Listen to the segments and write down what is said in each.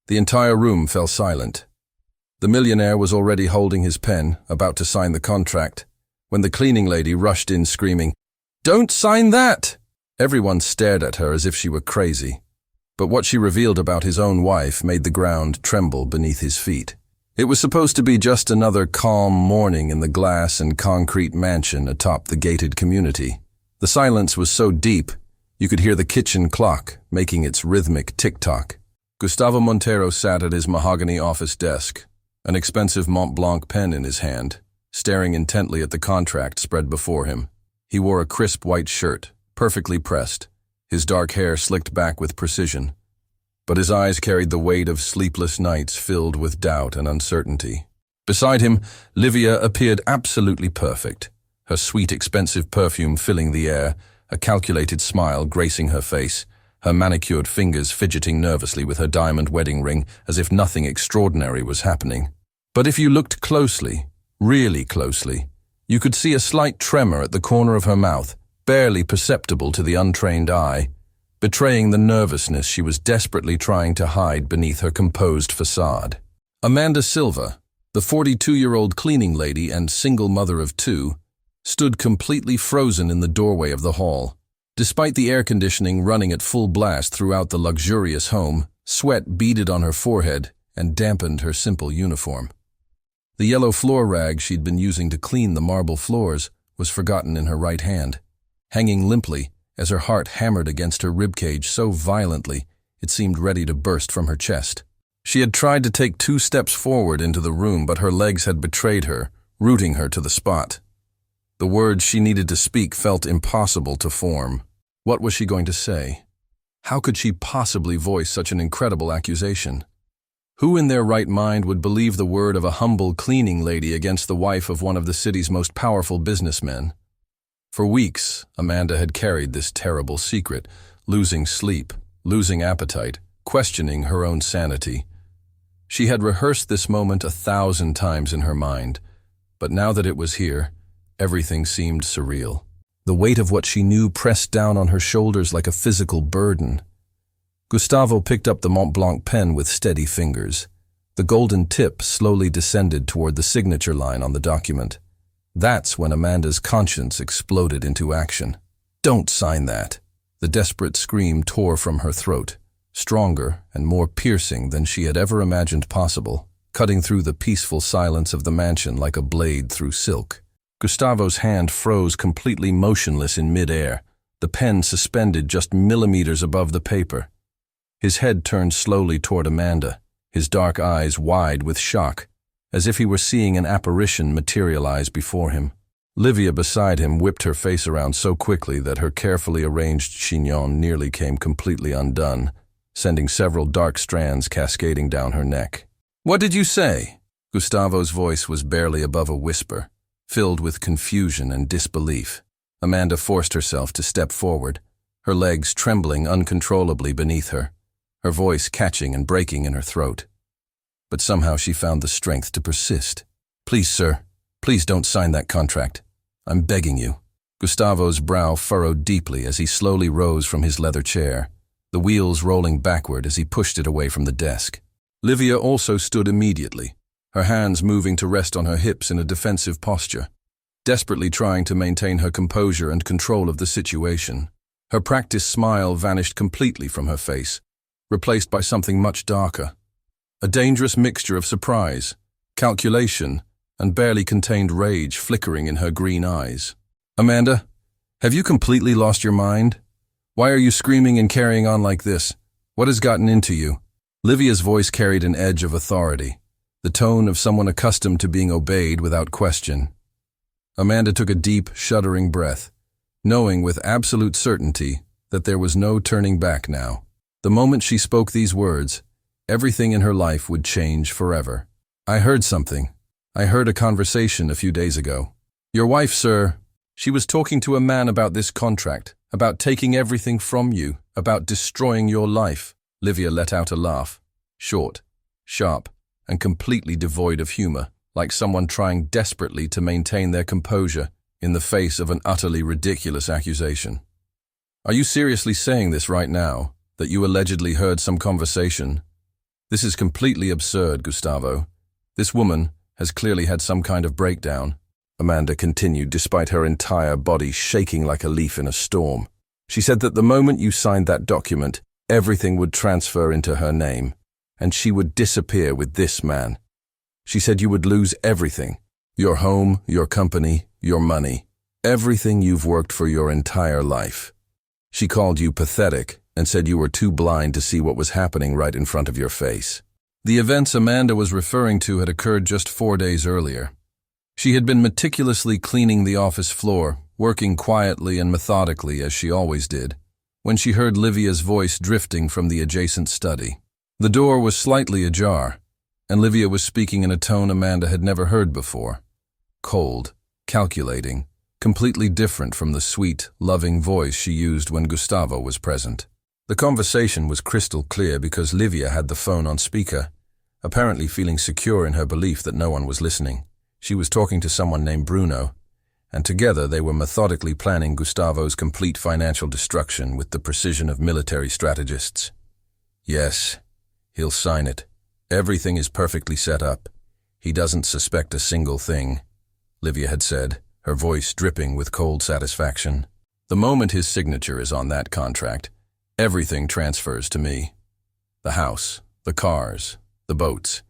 The entire room fell silent. The millionaire was already holding his pen, about to sign the contract, when the cleaning lady rushed in screaming, "Don't sign that!" Everyone stared at her as if she were crazy. But what she revealed about his own wife made the ground tremble beneath his feet. It was supposed to be just another calm morning in the glass and concrete mansion atop the gated community. The silence was so deep, you could hear the kitchen clock making its rhythmic tick-tock. Gustavo Montero sat at his mahogany office desk, an expensive Mont Blanc pen in his hand, staring intently at the contract spread before him. He wore a crisp white shirt, perfectly pressed, his dark hair slicked back with precision. But his eyes carried the weight of sleepless nights filled with doubt and uncertainty. Beside him, Livia appeared absolutely perfect, her sweet, expensive perfume filling the air, a calculated smile gracing her face, her manicured fingers fidgeting nervously with her diamond wedding ring as if nothing extraordinary was happening. But if you looked closely, really closely, you could see a slight tremor at the corner of her mouth, barely perceptible to the untrained eye, betraying the nervousness she was desperately trying to hide beneath her composed facade. Amanda Silva, the 42-year-old cleaning lady and single mother of two, stood completely frozen in the doorway of the hall. Despite the air conditioning running at full blast throughout the luxurious home, sweat beaded on her forehead and dampened her simple uniform. The yellow floor rag she'd been using to clean the marble floors was forgotten in her right hand, hanging limply as her heart hammered against her ribcage so violently it seemed ready to burst from her chest. She had tried to take 2 steps forward into the room, but her legs had betrayed her, rooting her to the spot. The words she needed to speak felt impossible to form. What was she going to say? How could she possibly voice such an incredible accusation? Who in their right mind would believe the word of a humble cleaning lady against the wife of one of the city's most powerful businessmen? For weeks, Amanda had carried this terrible secret, losing sleep, losing appetite, questioning her own sanity. She had rehearsed this moment 1,000 times in her mind, but now that it was here, everything seemed surreal. The weight of what she knew pressed down on her shoulders like a physical burden. Gustavo picked up the Mont Blanc pen with steady fingers. The golden tip slowly descended toward the signature line on the document. That's when Amanda's conscience exploded into action. "Don't sign that." The desperate scream tore from her throat, stronger and more piercing than she had ever imagined possible, cutting through the peaceful silence of the mansion like a blade through silk. Gustavo's hand froze completely motionless in midair, the pen suspended just millimeters above the paper. His head turned slowly toward Amanda, his dark eyes wide with shock, as if he were seeing an apparition materialize before him. Livia beside him whipped her face around so quickly that her carefully arranged chignon nearly came completely undone, sending several dark strands cascading down her neck. "What did you say?" Gustavo's voice was barely above a whisper, filled with confusion and disbelief. Amanda forced herself to step forward, her legs trembling uncontrollably beneath her, her voice catching and breaking in her throat. But somehow she found the strength to persist. "Please, sir, please don't sign that contract. I'm begging you." Gustavo's brow furrowed deeply as he slowly rose from his leather chair, the wheels rolling backward as he pushed it away from the desk. Livia also stood immediately, her hands moving to rest on her hips in a defensive posture, desperately trying to maintain her composure and control of the situation. Her practiced smile vanished completely from her face, replaced by something much darker. A dangerous mixture of surprise, calculation, and barely contained rage flickering in her green eyes. "Amanda, have you completely lost your mind? Why are you screaming and carrying on like this? What has gotten into you?" Livia's voice carried an edge of authority, the tone of someone accustomed to being obeyed without question. Amanda took a deep, shuddering breath, knowing with absolute certainty that there was no turning back now. The moment she spoke these words, everything in her life would change forever. "I heard something. I heard a conversation a few days ago. Your wife, sir, she was talking to a man about this contract, about taking everything from you, about destroying your life." Livia let out a laugh, short, sharp, and completely devoid of humor, like someone trying desperately to maintain their composure in the face of an utterly ridiculous accusation. "Are you seriously saying this right now, that you allegedly heard some conversation?" This is completely absurd, Gustavo. This woman has clearly had some kind of breakdown, Amanda continued despite her entire body shaking like a leaf in a storm. She said that the moment you signed that document, everything would transfer into her name, and she would disappear with this man. She said you would lose everything. Your home, your company, your money. Everything you've worked for your entire life. She called you pathetic and said you were too blind to see what was happening right in front of your face. The events Amanda was referring to had occurred just 4 days earlier. She had been meticulously cleaning the office floor, working quietly and methodically as she always did, when she heard Livia's voice drifting from the adjacent study. The door was slightly ajar, and Livia was speaking in a tone Amanda had never heard before. Cold, calculating, completely different from the sweet, loving voice she used when Gustavo was present. The conversation was crystal clear because Livia had the phone on speaker, apparently feeling secure in her belief that no one was listening. She was talking to someone named Bruno, and together they were methodically planning Gustavo's complete financial destruction with the precision of military strategists. Yes, he'll sign it. Everything is perfectly set up. He doesn't suspect a single thing, Livia had said, her voice dripping with cold satisfaction. The moment his signature is on that contract, everything transfers to me. The house, the cars, the boats,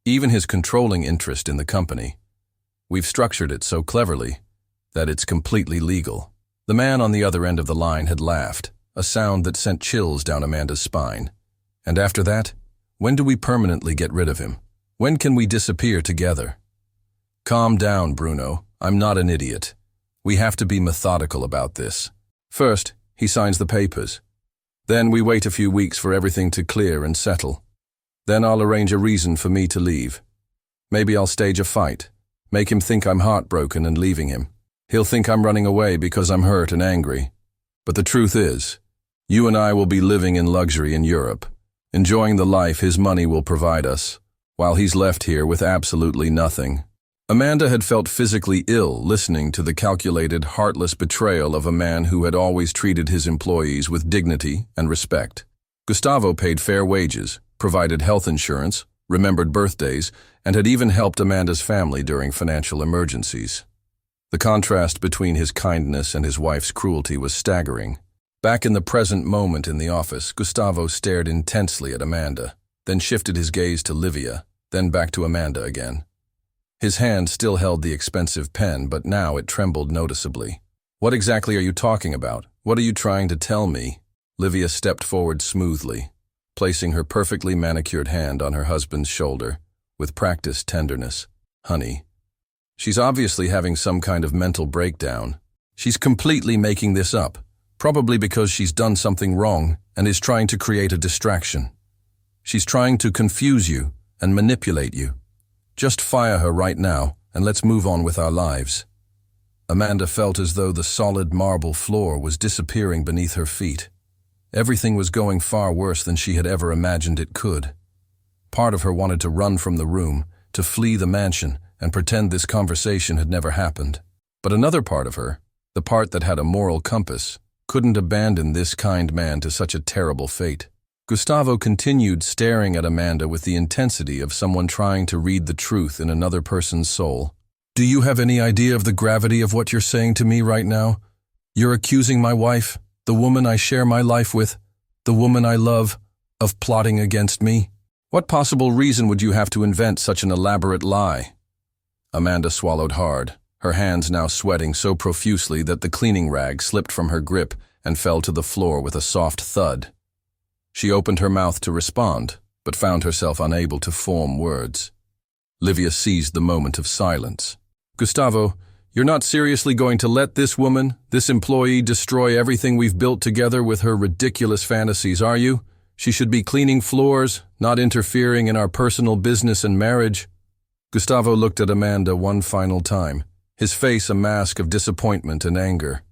even his controlling interest in the company. We've structured it so cleverly that it's completely legal. The man on the other end of the line had laughed, a sound that sent chills down Amanda's spine. And after that, when do we permanently get rid of him? When can we disappear together? Calm down, Bruno. I'm not an idiot. We have to be methodical about this. First, he signs the papers. Then we wait a few weeks for everything to clear and settle. Then I'll arrange a reason for me to leave. Maybe I'll stage a fight, make him think I'm heartbroken and leaving him. He'll think I'm running away because I'm hurt and angry. But the truth is, you and I will be living in luxury in Europe, enjoying the life his money will provide us, while he's left here with absolutely nothing. Amanda had felt physically ill listening to the calculated, heartless betrayal of a man who had always treated his employees with dignity and respect. Gustavo paid fair wages, provided health insurance, remembered birthdays, and had even helped Amanda's family during financial emergencies. The contrast between his kindness and his wife's cruelty was staggering. Back in the present moment in the office, Gustavo stared intensely at Amanda, then shifted his gaze to Livia, then back to Amanda again. His hand still held the expensive pen, but now it trembled noticeably. What exactly are you talking about? What are you trying to tell me? Livia stepped forward smoothly, placing her perfectly manicured hand on her husband's shoulder, with practiced tenderness. Honey, she's obviously having some kind of mental breakdown. She's completely making this up, probably because she's done something wrong and is trying to create a distraction. She's trying to confuse you and manipulate you. Just fire her right now, and let's move on with our lives. Amanda felt as though the solid marble floor was disappearing beneath her feet. Everything was going far worse than she had ever imagined it could. Part of her wanted to run from the room, to flee the mansion, and pretend this conversation had never happened. But another part of her, the part that had a moral compass, couldn't abandon this kind man to such a terrible fate. Gustavo continued staring at Amanda with the intensity of someone trying to read the truth in another person's soul. Do you have any idea of the gravity of what you're saying to me right now? You're accusing my wife, the woman I share my life with, the woman I love, of plotting against me? What possible reason would you have to invent such an elaborate lie? Amanda swallowed hard, her hands now sweating so profusely that the cleaning rag slipped from her grip and fell to the floor with a soft thud. She opened her mouth to respond, but found herself unable to form words. Livia seized the moment of silence. Gustavo, you're not seriously going to let this woman, this employee, destroy everything we've built together with her ridiculous fantasies, are you? She should be cleaning floors, not interfering in our personal business and marriage. Gustavo looked at Amanda one final time, his face a mask of disappointment and anger.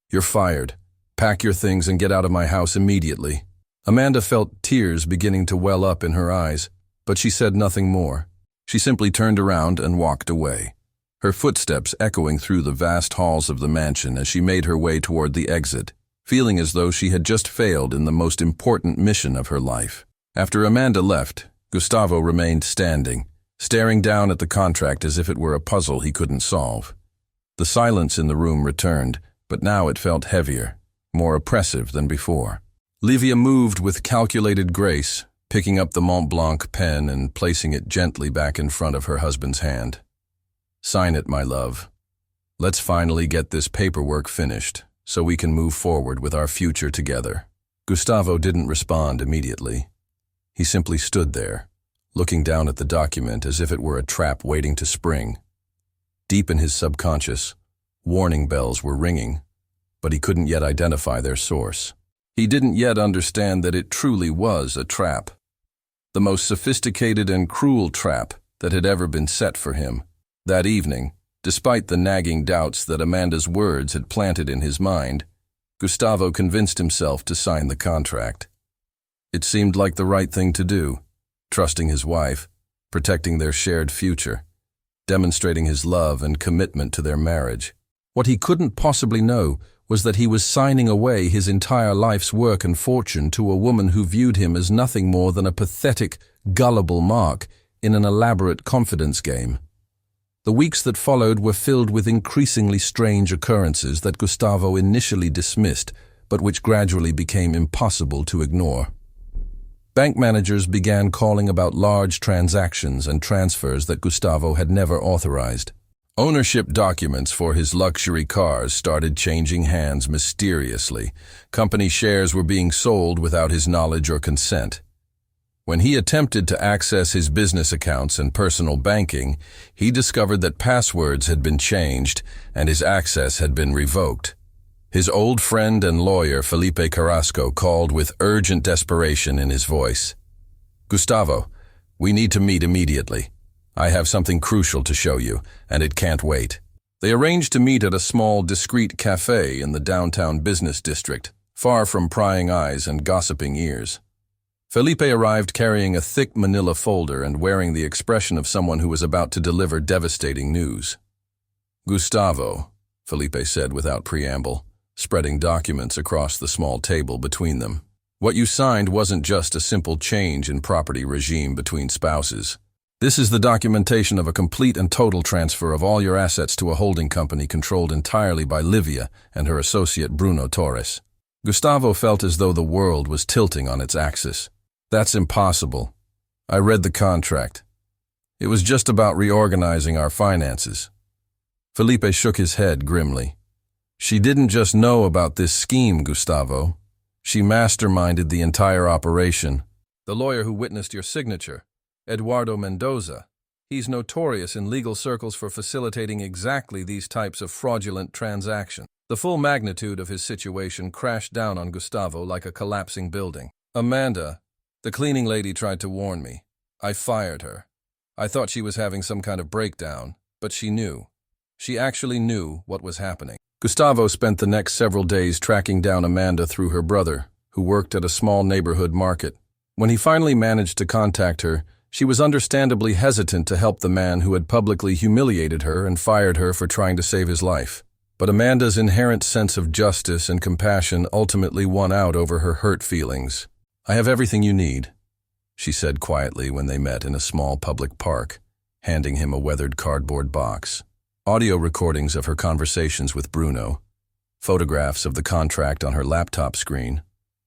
You're fired. Pack your things and get out of my house immediately. Amanda felt tears beginning to well up in her eyes, but she said nothing more. She simply turned around and walked away, her footsteps echoing through the vast halls of the mansion as she made her way toward the exit, feeling as though she had just failed in the most important mission of her life. After Amanda left, Gustavo remained standing, staring down at the contract as if it were a puzzle he couldn't solve. The silence in the room returned, but now it felt heavier, more oppressive than before. Livia moved with calculated grace, picking up the Mont Blanc pen and placing it gently back in front of her husband's hand. "Sign it, my love. Let's finally get this paperwork finished, so we can move forward with our future together." Gustavo didn't respond immediately. He simply stood there, looking down at the document as if it were a trap waiting to spring. Deep in his subconscious, warning bells were ringing, but he couldn't yet identify their source. He didn't yet understand that it truly was a trap. The most sophisticated and cruel trap that had ever been set for him. That evening, despite the nagging doubts that Amanda's words had planted in his mind, Gustavo convinced himself to sign the contract. It seemed like the right thing to do, trusting his wife, protecting their shared future, demonstrating his love and commitment to their marriage. What he couldn't possibly know was that he was signing away his entire life's work and fortune to a woman who viewed him as nothing more than a pathetic, gullible mark in an elaborate confidence game. The weeks that followed were filled with increasingly strange occurrences that Gustavo initially dismissed, but which gradually became impossible to ignore. Bank managers began calling about large transactions and transfers that Gustavo had never authorized. Ownership documents for his luxury cars started changing hands mysteriously. Company shares were being sold without his knowledge or consent. When he attempted to access his business accounts and personal banking, he discovered that passwords had been changed and his access had been revoked. His old friend and lawyer Felipe Carrasco called with urgent desperation in his voice. "Gustavo, we need to meet immediately. I have something crucial to show you, and it can't wait." They arranged to meet at a small, discreet cafe in the downtown business district, far from prying eyes and gossiping ears. Felipe arrived carrying a thick manila folder and wearing the expression of someone who was about to deliver devastating news. "Gustavo," Felipe said without preamble, spreading documents across the small table between them. "What you signed wasn't just a simple change in property regime between spouses. This is the documentation of a complete and total transfer of all your assets to a holding company controlled entirely by Livia and her associate Bruno Torres." Gustavo felt as though the world was tilting on its axis. "That's impossible. I read the contract. It was just about reorganizing our finances." Felipe shook his head grimly. "She didn't just know about this scheme, Gustavo. She masterminded the entire operation. The lawyer who witnessed your signature, Eduardo Mendoza, he's notorious in legal circles for facilitating exactly these types of fraudulent transactions." The full magnitude of his situation crashed down on Gustavo like a collapsing building. "Amanda, the cleaning lady tried to warn me. I fired her. I thought she was having some kind of breakdown, but she knew. She actually knew what was happening." Gustavo spent the next several days tracking down Amanda through her brother, who worked at a small neighborhood market. When he finally managed to contact her, she was understandably hesitant to help the man who had publicly humiliated her and fired her for trying to save his life. But Amanda's inherent sense of justice and compassion ultimately won out over her hurt feelings. "I have everything you need," she said quietly when they met in a small public park, handing him a weathered cardboard box. Audio recordings of her conversations with Bruno, photographs of the contract on her laptop screen,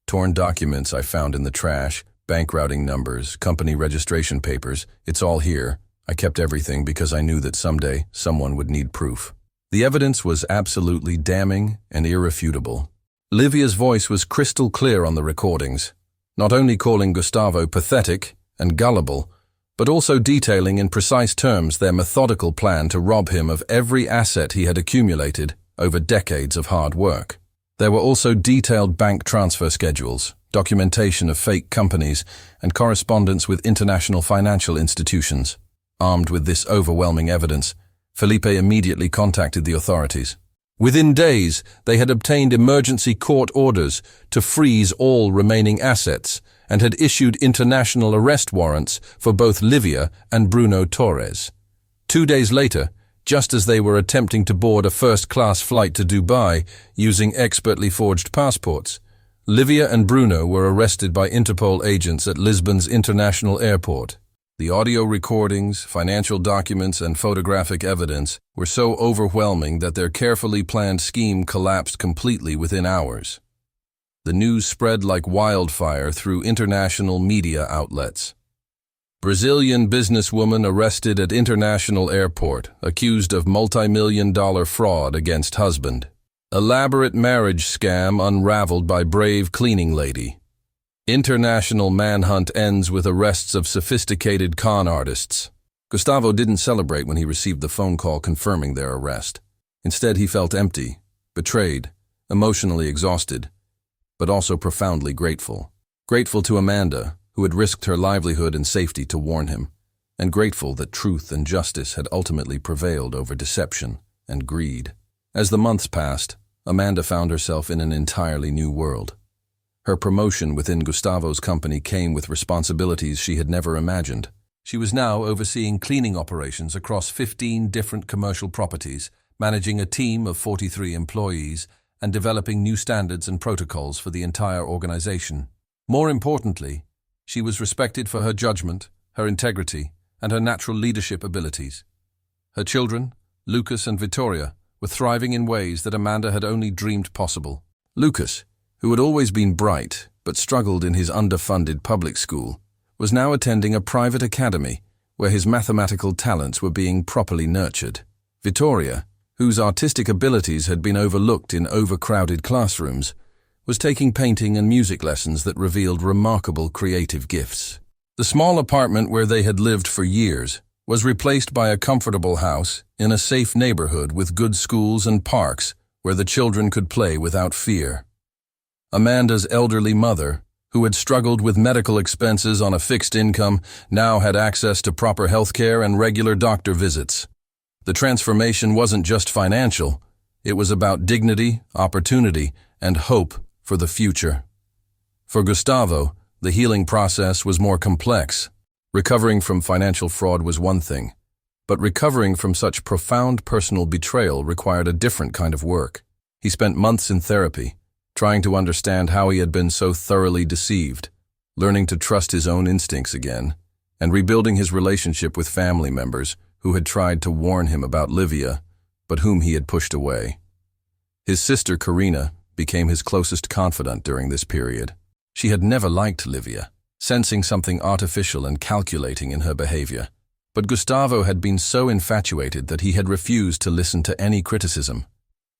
torn documents I found in the trash, bank routing numbers, company registration papers. It's all here. I kept everything because I knew that someday someone would need proof. The evidence was absolutely damning and irrefutable. Livia's voice was crystal clear on the recordings, not only calling Gustavo pathetic and gullible, but also detailing in precise terms their methodical plan to rob him of every asset he had accumulated over decades of hard work. There were also detailed bank transfer schedules, documentation of fake companies, and correspondence with international financial institutions. Armed with this overwhelming evidence, Felipe immediately contacted the authorities. Within days, they had obtained emergency court orders to freeze all remaining assets and had issued international arrest warrants for both Livia and Bruno Torres. 2 days later, just as they were attempting to board a first-class flight to Dubai using expertly forged passports, Livia and Bruno were arrested by Interpol agents at Lisbon's International Airport. The audio recordings, financial documents, and photographic evidence were so overwhelming that their carefully planned scheme collapsed completely within hours. The news spread like wildfire through international media outlets. Brazilian businesswoman arrested at International Airport, accused of multi-million-dollar fraud against husband. Elaborate marriage scam unraveled by brave cleaning lady. International manhunt ends with arrests of sophisticated con artists. Gustavo didn't celebrate when he received the phone call confirming their arrest. Instead, he felt empty, betrayed, emotionally exhausted, but also profoundly grateful. Grateful to Amanda, who had risked her livelihood and safety to warn him, and grateful that truth and justice had ultimately prevailed over deception and greed. As the months passed, Amanda found herself in an entirely new world. Her promotion within Gustavo's company came with responsibilities she had never imagined. She was now overseeing cleaning operations across 15 different commercial properties, managing a team of 43 employees, and developing new standards and protocols for the entire organization. More importantly, she was respected for her judgment, her integrity, and her natural leadership abilities. Her children, Lucas and Vittoria, were thriving in ways that Amanda had only dreamed possible. Lucas, who had always been bright but struggled in his underfunded public school, was now attending a private academy where his mathematical talents were being properly nurtured. Vittoria, whose artistic abilities had been overlooked in overcrowded classrooms, was taking painting and music lessons that revealed remarkable creative gifts. The small apartment where they had lived for years was replaced by a comfortable house in a safe neighborhood with good schools and parks where the children could play without fear. Amanda's elderly mother, who had struggled with medical expenses on a fixed income, now had access to proper health care and regular doctor visits. The transformation wasn't just financial, it was about dignity, opportunity, and hope for the future. For Gustavo, the healing process was more complex. Recovering from financial fraud was one thing, but recovering from such profound personal betrayal required a different kind of work. He spent months in therapy, trying to understand how he had been so thoroughly deceived, learning to trust his own instincts again, and rebuilding his relationship with family members who had tried to warn him about Livia, but whom he had pushed away. His sister Karina became his closest confidant during this period. She had never liked Livia, sensing something artificial and calculating in her behavior. But Gustavo had been so infatuated that he had refused to listen to any criticism.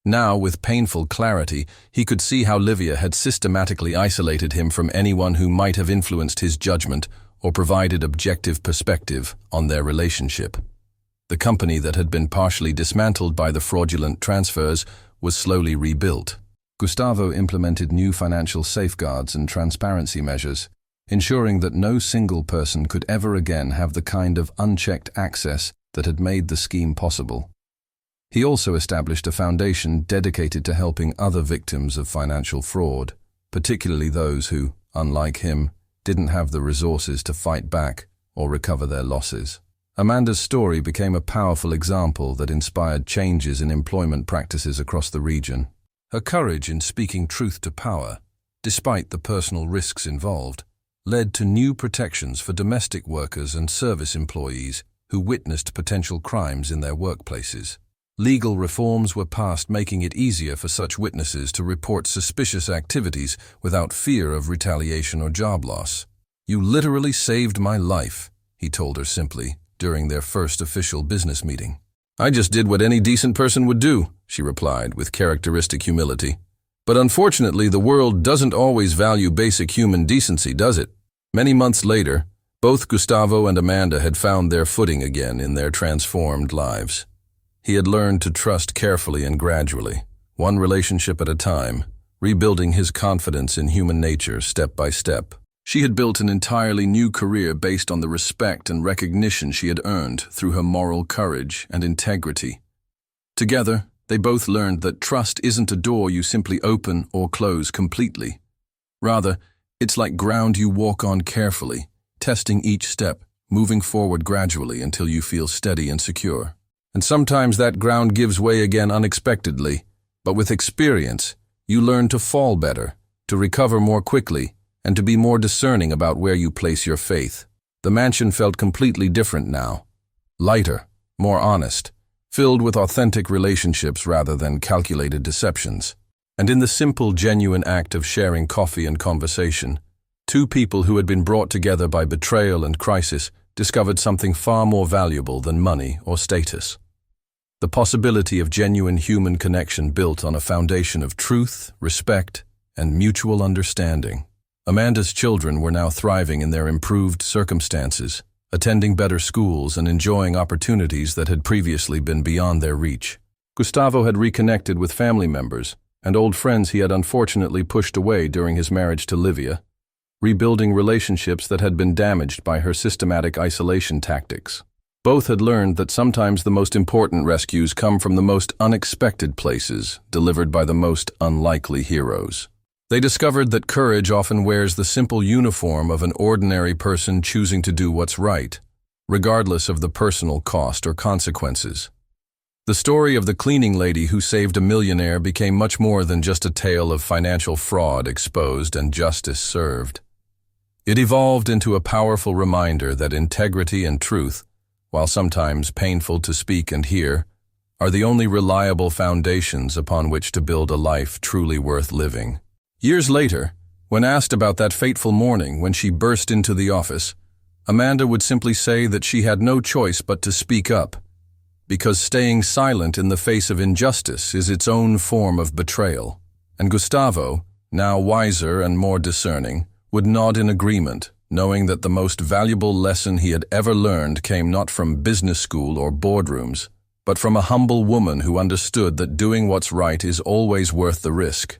Now, with painful clarity, he could see how Livia had systematically isolated him from anyone who might have influenced his judgment or provided objective perspective on their relationship. The company that had been partially dismantled by the fraudulent transfers was slowly rebuilt. Gustavo implemented new financial safeguards and transparency measures, ensuring that no single person could ever again have the kind of unchecked access that had made the scheme possible. He also established a foundation dedicated to helping other victims of financial fraud, particularly those who, unlike him, didn't have the resources to fight back or recover their losses. Amanda's story became a powerful example that inspired changes in employment practices across the region. Her courage in speaking truth to power, despite the personal risks involved, led to new protections for domestic workers and service employees who witnessed potential crimes in their workplaces. Legal reforms were passed making it easier for such witnesses to report suspicious activities without fear of retaliation or job loss. "You literally saved my life," he told her simply during their first official business meeting. "I just did what any decent person would do," she replied with characteristic humility. "But unfortunately, the world doesn't always value basic human decency, does it?" Many months later, both Gustavo and Amanda had found their footing again in their transformed lives. He had learned to trust carefully and gradually, one relationship at a time, rebuilding his confidence in human nature step by step. She had built an entirely new career based on the respect and recognition she had earned through her moral courage and integrity. Together, they both learned that trust isn't a door you simply open or close completely. Rather, it's like ground you walk on carefully, testing each step, moving forward gradually until you feel steady and secure. And sometimes that ground gives way again unexpectedly, but with experience, you learn to fall better, to recover more quickly, and to be more discerning about where you place your faith. The mansion felt completely different now. Lighter, more honest, filled with authentic relationships rather than calculated deceptions. And in the simple, genuine act of sharing coffee and conversation, two people who had been brought together by betrayal and crisis discovered something far more valuable than money or status. The possibility of genuine human connection built on a foundation of truth, respect, and mutual understanding. Amanda's children were now thriving in their improved circumstances, attending better schools and enjoying opportunities that had previously been beyond their reach. Gustavo had reconnected with family members and old friends he had unfortunately pushed away during his marriage to Livia, rebuilding relationships that had been damaged by her systematic isolation tactics. Both had learned that sometimes the most important rescues come from the most unexpected places, delivered by the most unlikely heroes. They discovered that courage often wears the simple uniform of an ordinary person choosing to do what's right, regardless of the personal cost or consequences. The story of the cleaning lady who saved a millionaire became much more than just a tale of financial fraud exposed and justice served. It evolved into a powerful reminder that integrity and truth, while sometimes painful to speak and hear, are the only reliable foundations upon which to build a life truly worth living. Years later, when asked about that fateful morning when she burst into the office, Amanda would simply say that she had no choice but to speak up, because staying silent in the face of injustice is its own form of betrayal. And Gustavo, now wiser and more discerning, would nod in agreement, knowing that the most valuable lesson he had ever learned came not from business school or boardrooms, but from a humble woman who understood that doing what's right is always worth the risk.